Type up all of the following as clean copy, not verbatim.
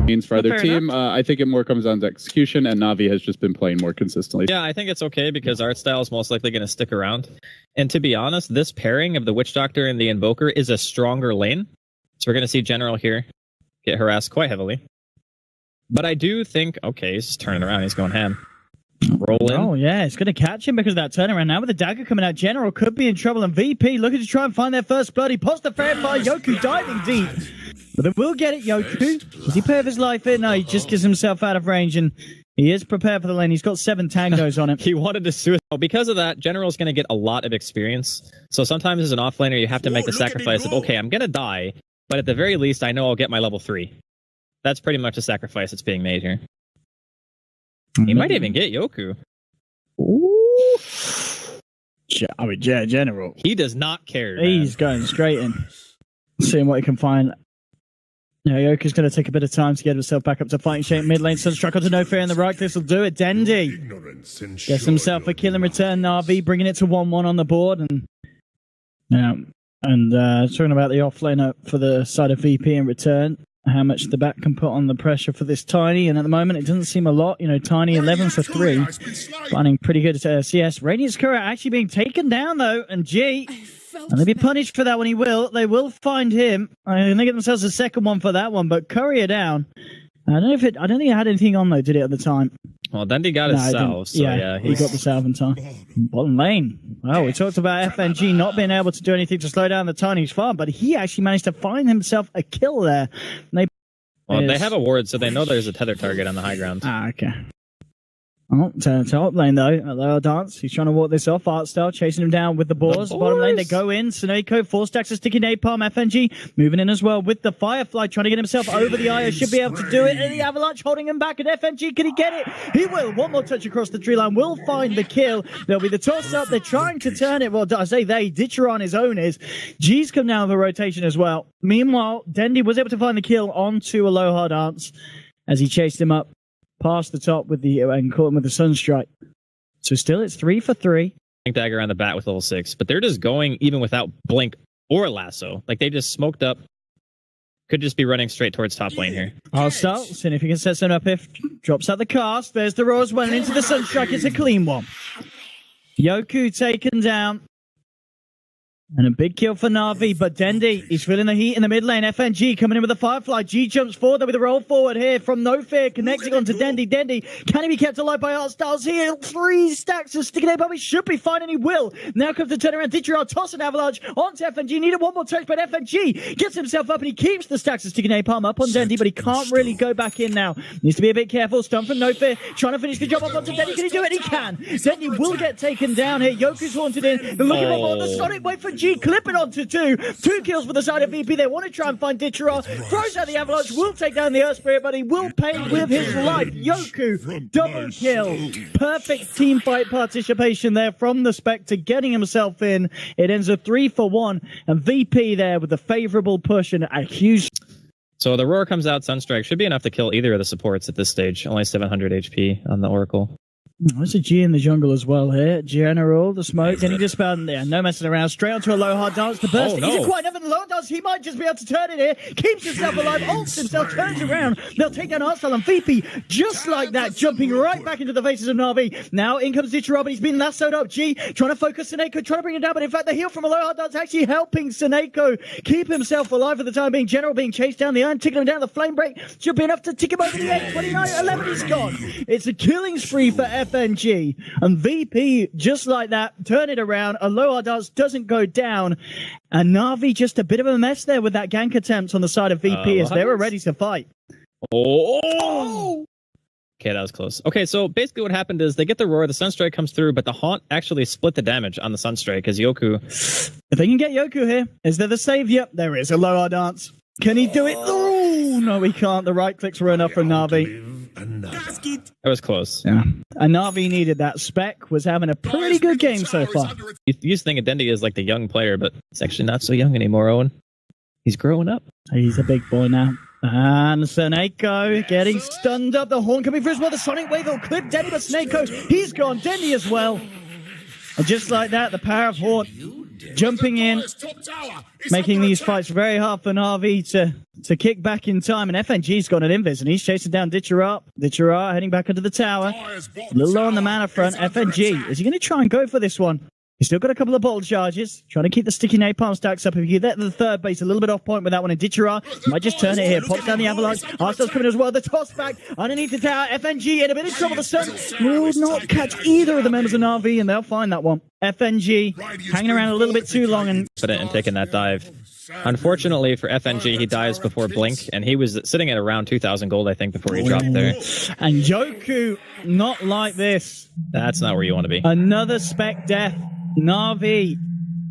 means for either Fair team. I think it more comes down to execution, and Na'Vi has just been playing more consistently. Yeah, I think it's okay because art style is most likely going to stick around. And to be honest, this pairing of the Witch Doctor and the Invoker is a stronger lane. So we're going to see General here get harassed quite heavily. But I do think, okay, he's just turning around. He's going ham. Roll in. Oh, yeah, it's going to catch him because of that turnaround. Now with the dagger coming out, General could be in trouble. And VP looking to try and find their first blood. He pops the fair fire. Yoku diving deep. But they will get it, Yoku. Does he pay of his life in? No, he just gets himself out of range. And he is prepared for the lane. He's got 7 tangos on him. He wanted to suicide. Because of that, General's going to get a lot of experience. So sometimes as an offlaner, you have to make the sacrifice of, okay, I'm going to die. But at the very least, I know I'll get my level 3. That's pretty much a sacrifice that's being made here. He might even get Yoku. Ooh. I mean, General. He does not care. He's going straight in. Seeing what he can find. Now, Yoku's going to take a bit of time to get himself back up to fighting shape. Mid lane, Sunstruck onto No Fear in the right. This will do it. Dendi gets himself a kill in return. Na'Vi bringing it to 1-1 on the board. And talking about the offlaner for the side of VP in return. How much the back can put on the pressure for this Tiny, and at the moment it doesn't seem a lot. You know, Tiny 11 for 3, running pretty good at CS. Radiant's Kura actually being taken down though, and G, and they'll be punished for that one. They will find him. They get themselves a second one for that one, but Courier down. I don't think it had anything on though, did it at the time? Well, then he got his salve, so yeah, he got the salve in time. Bottom lane. Well, we talked about FNG not being able to do anything to slow down the Tiny's farm, but he actually managed to find himself a kill there. They have a ward, so they know there's a tether target on the high ground. Okay. Oh, top lane though, a lower dance. He's trying to walk this off. Art style chasing him down with the boars. Bottom lane, they go in. Suneko, 4 stacks of sticky napalm. FNG moving in as well with the Firefly, trying to get himself over the Aya. Should be able to do it. And the Avalanche holding him back. And FNG, can he get it? He will. One more touch across the tree line. Will find the kill. There'll be the toss up. They're trying to turn it. Well, I say Ditcher on his own is. G's come down with a rotation as well. Meanwhile, Dendi was able to find the kill onto Aloha Dance as he chased him up past the top with the and caught him with the Sunstrike. So still it's 3 for 3. Dagger on the bat with level 6, but they're just going even without blink or lasso. Like they just smoked up. Could just be running straight towards top lane here. Hostile, seeing if he can set something up. If drops out the cast, there's the Rose one into the Sunstrike. It's a clean one. Yoku taken down. And a big kill for Na'Vi, but Dendi, he's feeling the heat in the mid lane. FNG coming in with a Firefly. G jumps forward with a roll forward here from No Fear, connecting onto Dendi. Dendi, can he be kept alive by Art Styles here? 3 stacks of sticky napalm. He should be fine, and he will. Now comes the turnaround. Ditcher toss an Avalanche onto FNG. Needed one more touch, but FNG gets himself up, and he keeps the stacks of sticky napalm up on Dendi, but he can't really go back in now. Needs to be a bit careful. Stun from No Fear, trying to finish the job up onto Dendi. Can he do it? He can. Dendi will get taken down here. Yoku's haunted in. They're looking for the Sonic wait for G, clip it onto 2 kills for the side of VP. They want to try and find Ditcher. Throws out the Avalanche, will take down the Earth Spirit, but he will pay with his life. Yoku, double kill. Perfect team fight participation there from the Spectre, getting himself in. It ends a 3 for 1, and VP there with a favorable push and a huge... So the Roar comes out, Sunstrike. Should be enough to kill either of the supports at this stage. Only 700 HP on the Oracle. There's a G in the jungle as well here. General, the smoke, getting dispelled there. No messing around. Straight onto a Aloha Dance. The burst. Oh, no. He's quite enough in the Aloha Dance. He might just be able to turn it here. Keeps himself alive. Ults himself. Turns around. They'll take down Arsenal and VP just like that. Jumping right back into the faces of Na'Vi. Now in comes Ditcher, but he's been lassoed up. G trying to focus Suneko. Trying to bring him down. But in fact, the heal from Aloha Dance actually helping Suneko keep himself alive for the time being. General being chased down the iron. Ticking him down. The flame break should be enough to tick him over the 8. 29. 11 is gone. It's a killing spree for FNG. And VP, just like that, turn it around. Aloha Dance doesn't go down. And Na'Vi just a bit of a mess there with that gank attempt on the side of VP as they were ready to fight. Oh! Okay, that was close. Okay, so basically what happened is they get the Roar, the Sunstrike comes through, but the Haunt actually split the damage on the Sunstrike as Yoku... If they can get Yoku here, is there the save? Yep, there is. Aloha Dance. Can he do it? Oh, no, he can't. The right clicks were enough for Na'Vi. That was close. Yeah. And Na'Vi needed that. Spec was having a pretty good game so far. You used to think Dendi is like the young player, but it's actually not so young anymore, Owen. He's growing up. He's a big boy now. And Suneko getting stunned up. The horn coming through as well. The Sonic Wave will clip Dendi, but Suneko, he's gone. Dendi as well. And just like that, the power of Horn jumping in, making these fights very hard for Na'Vi to to kick back in time, and FNG's got an invis, and he's chasing down Ditchera. Ditchera heading back into the tower. A little low on the mana front. FNG, is he going to try and go for this one? He's still got a couple of bottle charges, trying to keep the sticky napalm stacks up. If you get to the third base, a little bit off point with that one, and Ditchera might just turn it here. Pops down the avalanche. Arsenal's coming as well. The toss back underneath the tower. FNG in a bit of trouble. The sun will not catch either of the members of Na'Vi, and they'll find that one. FNG hanging around a little bit too long and taking that dive. Unfortunately for FNG, he dives before Blink, and he was sitting at around 2,000 gold, I think, before he dropped there. And Yoku, not like this. That's not where you want to be. Another spec death. Na'Vi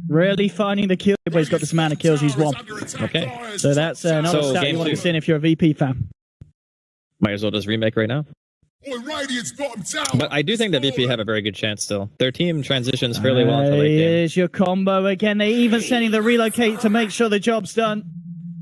really finding the kill, but he's got this amount of kills he's won. Okay. So that's another stat you want to see if you're a VP fan. Might as well just remake right now. But I do think that VP have a very good chance still. Their team transitions fairly well into late game. Here's your combo again. They even sending the relocate to make sure the job's done.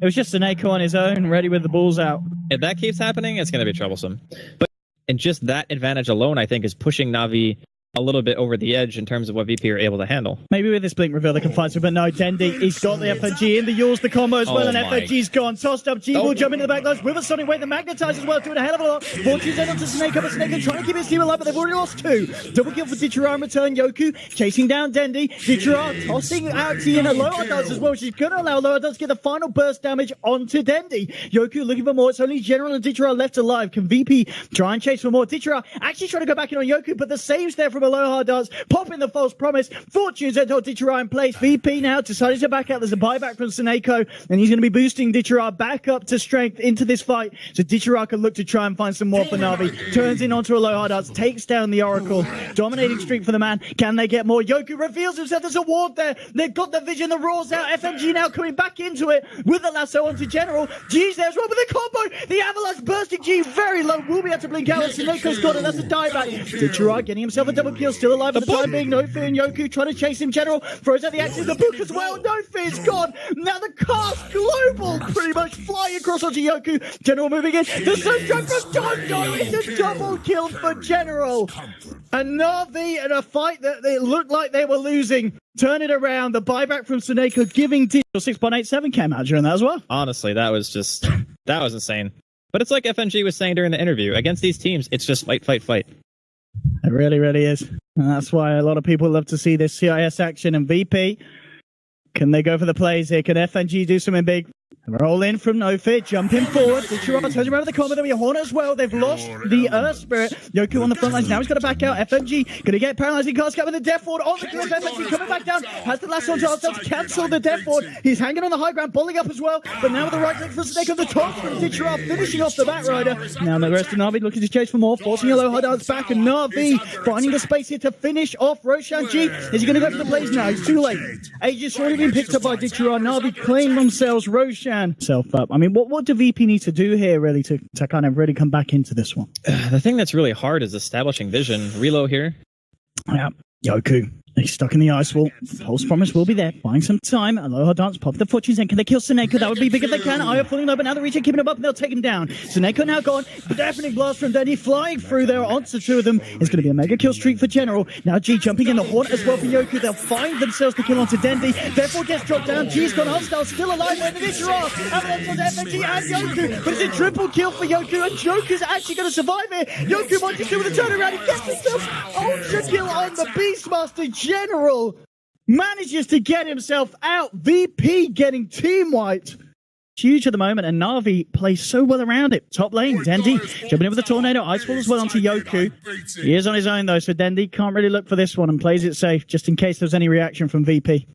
It was just an Echo on his own, ready with the balls out. If that keeps happening, it's going to be troublesome. But and just that advantage alone, I think, is pushing Na'Vi a little bit over the edge in terms of what VP are able to handle. Maybe with this Blink reveal they can find some, but no, Dendi, he's got the FNG in the Yules, the combo as well, and FNG's gone. Tossed up, G will jump into the back lines with a Sonic Wave, the Magnetize as well, doing a hell of a lot. Fortune's end onto Snake up, and Snake and trying to keep his team alive, but they've already lost two. Double kill for Ditchera in return. Yoku chasing down Dendi. Ditchera tossing out T, and Aloha does as well. She's going to allow Aloha does get the final burst damage onto Dendi. Yoku looking for more. It's only General and Ditchera left alive. Can VP try and chase for more? Ditchera actually trying to go back in on Yoku, but the saves there from Aloha does. Popping the false promise. Fortune's end on Ditchera in place. VP now decided to back out. There's a buyback from Seneko, and he's going to be boosting Ditchera back up to strength into this fight. So Ditchera can look to try and find some more for Na'Vi. Turns in onto Aloha Darts, takes down the Oracle. Dominating streak for the man. Can they get more? Yoku reveals himself. There's a ward there. They've got the vision. The roars out. FMG now coming back into it with the lasso onto General. G's there as well with the combo. The avalanche bursting G very low. Will be able to blink out. Seneko's got it. That's a dieback. Ditchera getting himself a double kill. Still alive at the time being. No Fear and Yoku trying to chase him. General throws out the axe in the book as well. No Fear's gone. Now the cast global pretty much flying across onto Yoku. General moving in. The Sunstrike from Dondo. It's a double kill for General. And Na'Vi in a fight that it looked like they were losing. Turn it around. The buyback from Seneko giving Digital 6.87 came out during that as well. Honestly, that was insane. But it's like FNG was saying during the interview. Against these teams, it's just fight, fight, fight. It really, really is. And that's why a lot of people love to see this CIS action. And VP, can they go for the plays here? Can FNG do something big? Roll in from No Fear, jumping forward. Ditchera turns around with the combo. There'll be a Hornet as well. They've lost the Earth Spirit. Yoku on the front lines. Now he's got to back out. FMG going to get paralyzing cast cap with the Death Ward on the cliff. FMG coming back down. Has the last one to ourselves. Cancel the Death Ward. He's hanging on the high ground, bulling up as well. But now with the right click for Snake on the top from Ditchera, finishing off the Batrider. Now the rest of Na'Vi looking to chase for more, forcing Aloha Dance back. And Na'Vi finding the space here to finish off Roshan G. Is he going to go for the plays now? He's too late. Aegis already been picked up by Ditchera. Na'Vi claim themselves. Roshan self up. I mean, what do VP need to do here, really, to kind of really come back into this one? The thing that's really hard is establishing vision. Relo here. Yeah, Yoku. He's stuck in the ice wall. False promise will be there. Buying some time. Aloha Dance pop the fortunes in. Can they kill Seneko? That would be big if they can. Io falling low, but now they're reaching, keeping him up, and they'll take him down. Seneko now gone. Deafening blast from Denny flying through there onto two of them. It's going to be a mega kill streak for General. Now G jumping in the Hornet as well for Yoku. They'll find themselves the kill onto Dendi. Therefore gets dropped down. G's gone hostile, still alive. And it's Ra. Avalanche on FNG and Yoku. But it's a triple kill for Yoku. And Joker's actually going to survive here. Yoku might just do with a turnaround. He gets himself ultra kill on the Beastmaster. General manages to get himself out. VP getting team wiped. Huge at the moment, and Na'Vi plays so well around it. Top lane, Dendi jumping in with the Tornado. Icefall as well onto Yoku. He is on his own though, so Dendi can't really look for this one and plays it safe just in case there's any reaction from VP.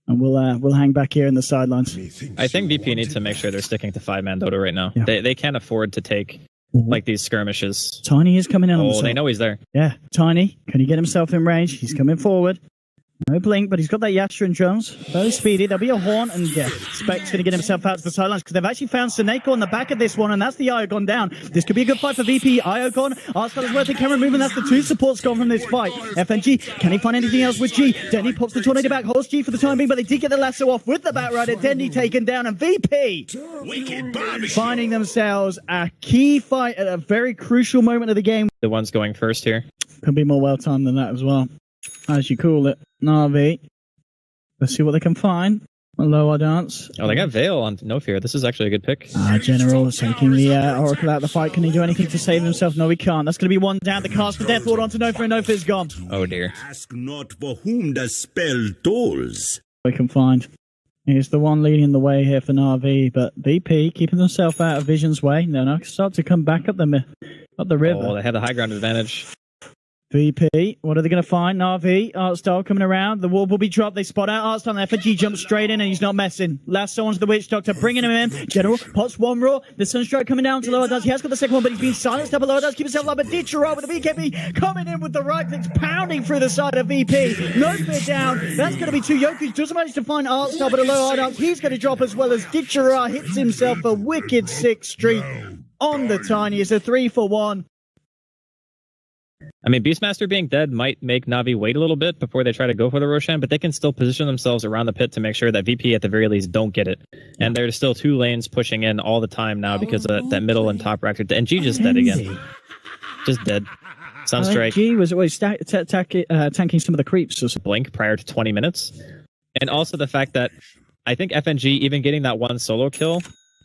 And we'll hang back here in the sidelines. I think VP needs to make sure they're sticking to 5-man Dota right now. Yeah. They can't afford to take like these skirmishes. Tiny is coming in on the side. They know he's there. Yeah, Tiny. Can he get himself in range? He's coming forward. No blink, but he's got that Yasha and drones. Very speedy. There'll be a horn, and yeah, Spec's going to get himself out to the sidelines because they've actually found Seneko on the back of this one, and that's the Io gone down. This could be a good fight for VP. Io gone. Arslan is worth the camera movement. That's the two supports gone from this fight. FNG, can he find anything else with G? Denny pops the Tornado back, holds G for the time being, but they did get the lasso off with the Batrider. Denny taken down, and VP finding themselves a key fight at a very crucial moment of the game. The ones going first here. Could be more well-timed than that as well. As you call it, Na'Vi. Let's see what they can find. Lower dance. Oh, they got Veil on No Fear. This is actually a good pick. General is taking the Oracle out of the fight. Can he do anything to save himself? No, he can't. That's going to be one down. The cast for Death Ward onto No Fear, and No Fear's gone. Oh, dear. Ask not for whom the spell tolls. We can find. He's the one leading the way here for Na'Vi, but VP keeping themselves out of Vision's way. They're now start to come back up the river. Oh, they have the high ground advantage. VP, what are they going to find? Na'Vi, Artstyle coming around. The wall will be dropped. They spot out Artstyle. And FNG jumps straight in, and he's not messing. Lasso onto the Witch Doctor, bringing him in. General pots one raw. The Sunstrike coming down to lower does. He has got the second one, but he's been silenced up at lower does. Keep himself alive, but Ditchera with the BKB coming in with the right clicks, pounding through the side of VP. No fear down. That's going to be 2. Yoku doesn't manage to find Artstyle, but a low hard he's going to drop as well as Ditchera hits himself a wicked 6th streak on the Tiny. It's a 3 for 1. I mean, Beastmaster being dead might make Na'Vi wait a little bit before they try to go for the Roshan, but they can still position themselves around the pit to make sure that VP at the very least don't get it. And there's still 2 lanes pushing in all the time now because of that middle and top reactor. And G just dead again. Just dead. Sunstrike. G was always tanking some of the creeps. Blink prior to 20 minutes. And also the fact that I think FNG, even getting that 1 solo kill,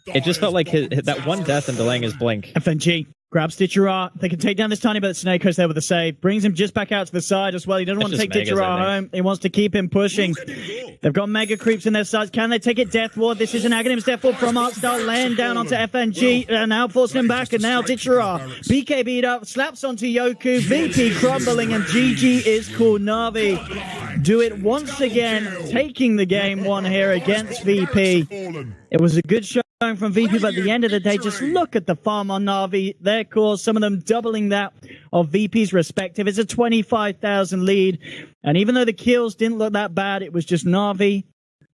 it just felt like that 1 death and delaying his blink. FNG grabs Ditchera. They can take down this Tiny, but Snakeho's there with the save. Brings him just back out to the side as well. He doesn't want to take Ditchera home. He wants to keep him pushing. They've got mega creeps in their sides. Can they take it? Death Ward. This is an Aghanims Death Ward from Artstar, laying down onto FNG, and now forcing him back, and now Ditchera. BKB'd up, slaps onto Yoku. VP crumbling, and GG is cool. Na'Vi do it once again, taking the game 1 here against VP. It was a good show from VP, but at the end of the day, just look at the farm on Na'Vi. Their cores, some of them doubling that of VP's respective. It's a 25,000 lead, and even though the kills didn't look that bad, it was just Na'Vi